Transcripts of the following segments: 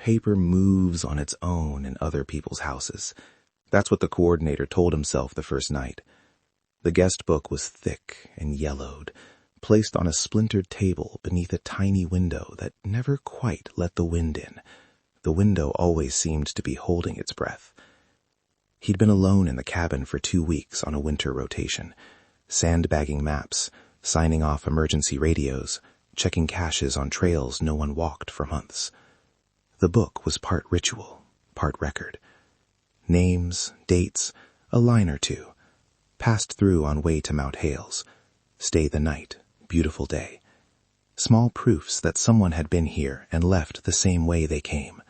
paper moves on its own in other people's houses. That's what the coordinator told himself the first night. The guest book was thick and yellowed, placed on a splintered table beneath a tiny window that never quite let the wind in. The window always seemed to be holding its breath. He'd been alone in the cabin for 2 weeks on a winter rotation, sandbagging maps, signing off emergency radios, checking caches on trails no one walked for months. The book was part ritual, part record. Names, dates, a line or two. Passed through on way to Mount Hales. Stay the night, beautiful day. Small proofs that someone had been here and left the same way they came.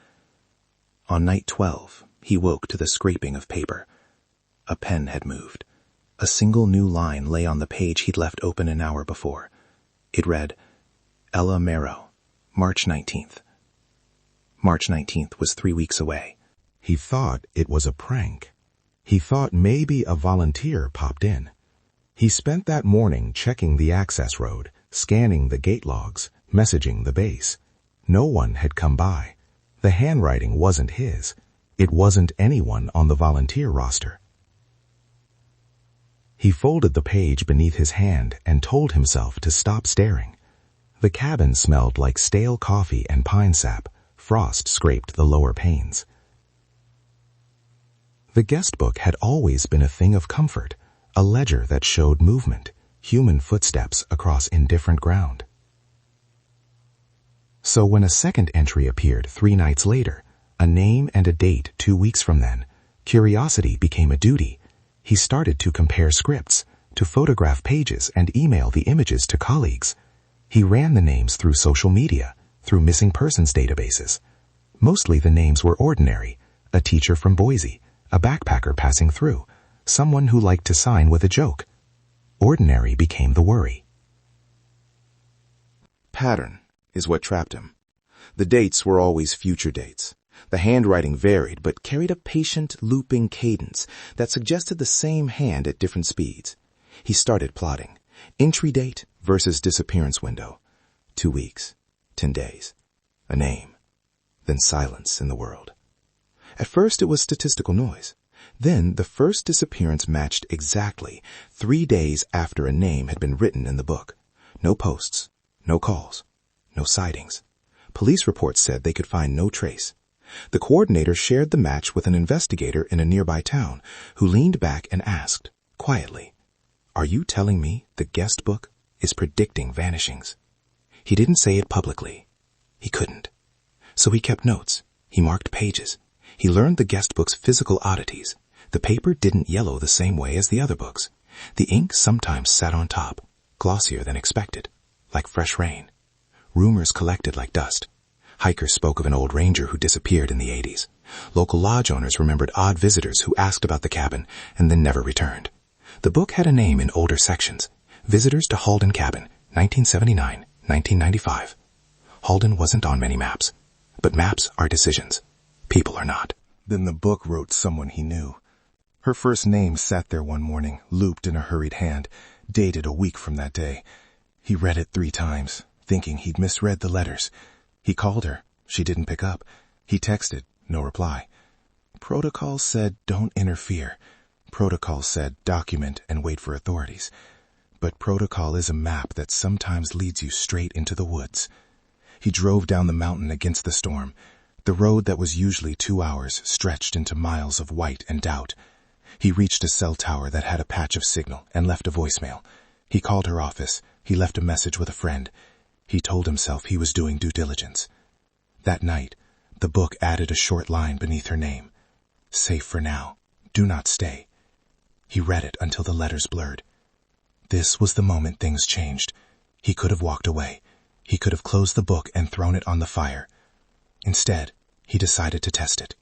On night 12, he woke to the scraping of paper. A pen had moved. A single new line lay on the page he'd left open an hour before. It read, Ella Marrow, March 19th. March 19th was 3 weeks away. He thought it was a prank. He thought maybe a volunteer popped in. He spent that morning checking the access road, scanning the gate logs, messaging the base. No one had come by. The handwriting wasn't his. It wasn't anyone on the volunteer roster. He folded the page beneath his hand and told himself to stop staring. The cabin smelled like stale coffee and pine sap. Frost scraped the lower panes. The guest book had always been a thing of comfort, a ledger that showed movement, human footsteps across indifferent ground. So when a second entry appeared 3 nights later, a name and a date 2 weeks from then, curiosity became a duty. He started to compare scripts, to photograph pages and email the images to colleagues. He ran the names through social media, through missing persons databases. Mostly the names were ordinary, a teacher from Boise, a backpacker passing through, someone who liked to sign with a joke. Ordinary became the worry. Pattern is what trapped him. The dates were always future dates. The handwriting varied, but carried a patient, looping cadence that suggested the same hand at different speeds. He started plotting. Entry date versus disappearance window. 2 weeks. 10 days. A name. Then silence in the world. At first it was statistical noise. Then the first disappearance matched exactly 3 days after a name had been written in the book. No posts. No calls. No sightings. Police reports said they could find no trace. The coordinator shared the match with an investigator in a nearby town who leaned back and asked, quietly, "Are you telling me the guest book is predicting vanishings?" He didn't say it publicly. He couldn't. So he kept notes. He marked pages. He learned the guest book's physical oddities. The paper didn't yellow the same way as the other books. The ink sometimes sat on top, glossier than expected, like fresh rain. Rumors collected like dust. Hikers spoke of an old ranger who disappeared in the 80s. Local lodge owners remembered odd visitors who asked about the cabin and then never returned. The book had a name in older sections. Visitors to Halden Cabin, 1979, 1995. Halden wasn't on many maps. But maps are decisions. People are not. Then the book wrote someone he knew. Her first name sat there one morning, looped in a hurried hand, dated a week from that day. He read it 3 times, thinking he'd misread the letters. He called her. She didn't pick up. He texted. No reply. Protocol said don't interfere. Protocol said document and wait for authorities. But protocol is a map that sometimes leads you straight into the woods. He drove down the mountain against the storm. The road that was usually 2 hours stretched into miles of white and doubt. He reached a cell tower that had a patch of signal and left a voicemail. He called her office. He left a message with a friend. He told himself he was doing due diligence. That night, the book added a short line beneath her name. Safe for now. Do not stay. He read it until the letters blurred. This was the moment things changed. He could have walked away. He could have closed the book and thrown it on the fire. Instead, he decided to test it.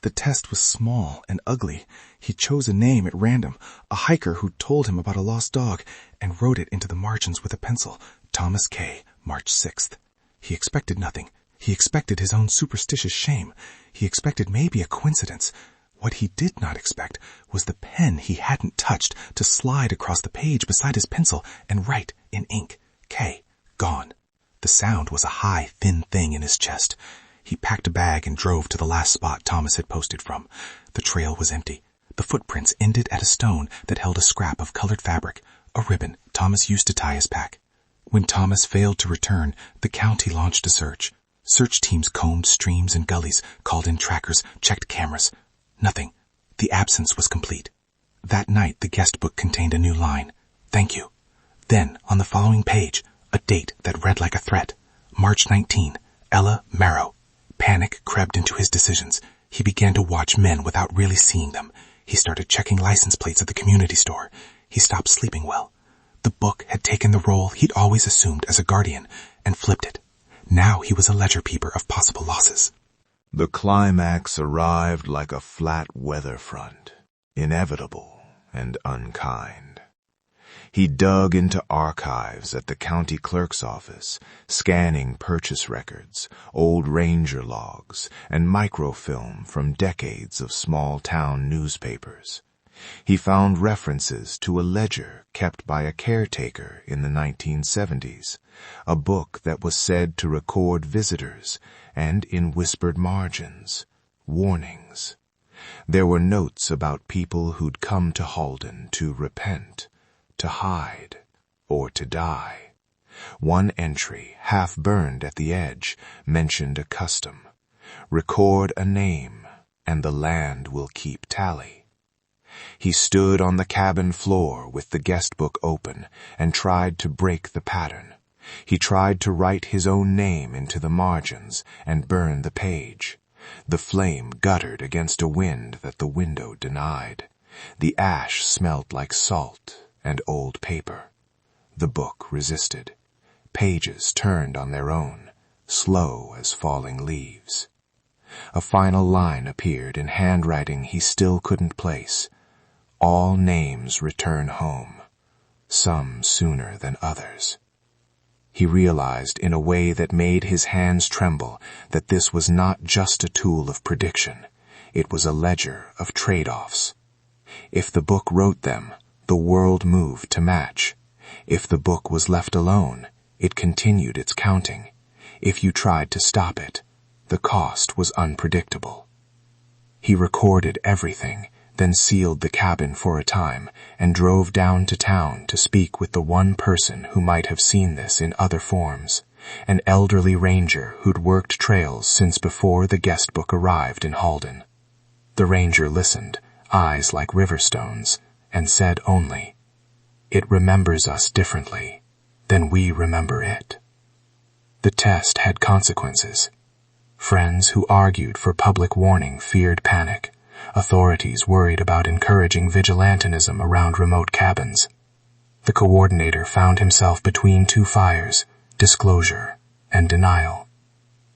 The test was small and ugly. He chose a name at random, a hiker who told him about a lost dog, and wrote it into the margins with a pencil. Thomas K., March 6th. He expected nothing. He expected his own superstitious shame. He expected maybe a coincidence. What he did not expect was the pen he hadn't touched to slide across the page beside his pencil and write in ink. K. Gone. The sound was a high, thin thing in his chest. He packed a bag and drove to the last spot Thomas had posted from. The trail was empty. The footprints ended at a stone that held a scrap of colored fabric, a ribbon Thomas used to tie his pack. When Thomas failed to return, the county launched a search. Search teams combed streams and gullies, called in trackers, checked cameras. Nothing. The absence was complete. That night, the guest book contained a new line. Thank you. Then, on the following page, a date that read like a threat. March 19, Ella Marrow. Panic crept into his decisions. He began to watch men without really seeing them. He started checking license plates at the community store. He stopped sleeping well. The book had taken the role he'd always assumed as a guardian and flipped it. Now he was a ledger keeper of possible losses. The climax arrived like a flat weather front, inevitable and unkind. He dug into archives at the county clerk's office, scanning purchase records, old ranger logs, and microfilm from decades of small-town newspapers. He found references to a ledger kept by a caretaker in the 1970s, a book that was said to record visitors and, in whispered margins, warnings. There were notes about people who'd come to Halden to repent, to hide, or to die. One entry, half burned at the edge, mentioned a custom. Record a name, and the land will keep tally. He stood on the cabin floor with the guest book open and tried to break the pattern. He tried to write his own name into the margins and burn the page. The flame guttered against a wind that the window denied. The ash smelt like salt and old paper. The book resisted. Pages turned on their own, slow as falling leaves. A final line appeared in handwriting he still couldn't place. All names return home, some sooner than others. He realized in a way that made his hands tremble that this was not just a tool of prediction. It was a ledger of trade-offs. If the book wrote them, the world moved to match. If the book was left alone, it continued its counting. If you tried to stop it, the cost was unpredictable. He recorded everything, then sealed the cabin for a time and drove down to town to speak with the one person who might have seen this in other forms, an elderly ranger who'd worked trails since before the guest book arrived in Halden. The ranger listened, eyes like river stones, and said only, "It remembers us differently than we remember it." The test had consequences. Friends who argued for public warning feared panic. Authorities worried about encouraging vigilantism around remote cabins. The coordinator found himself between two fires, disclosure and denial.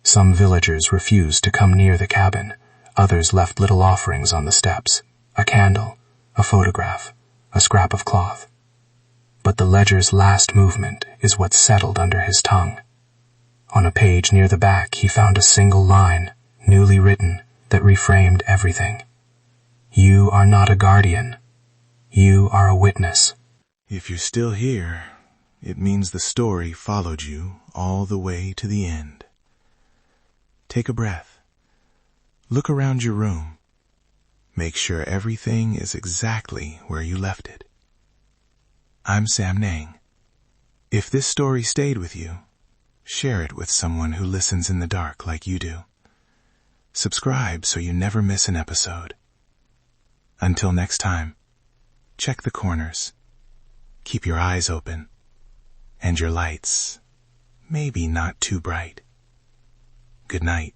Some villagers refused to come near the cabin. Others left little offerings on the steps, a candle, a photograph, a scrap of cloth. But the ledger's last movement is what settled under his tongue. On a page near the back, he found a single line, newly written, that reframed everything. You are not a guardian. You are a witness. If you're still here, it means the story followed you all the way to the end. Take a breath. Look around your room. Make sure everything is exactly where you left it. I'm Sam Nang. If this story stayed with you, share it with someone who listens in the dark like you do. Subscribe so you never miss an episode. Until next time, check the corners. Keep your eyes open. And your lights, maybe not too bright. Good night.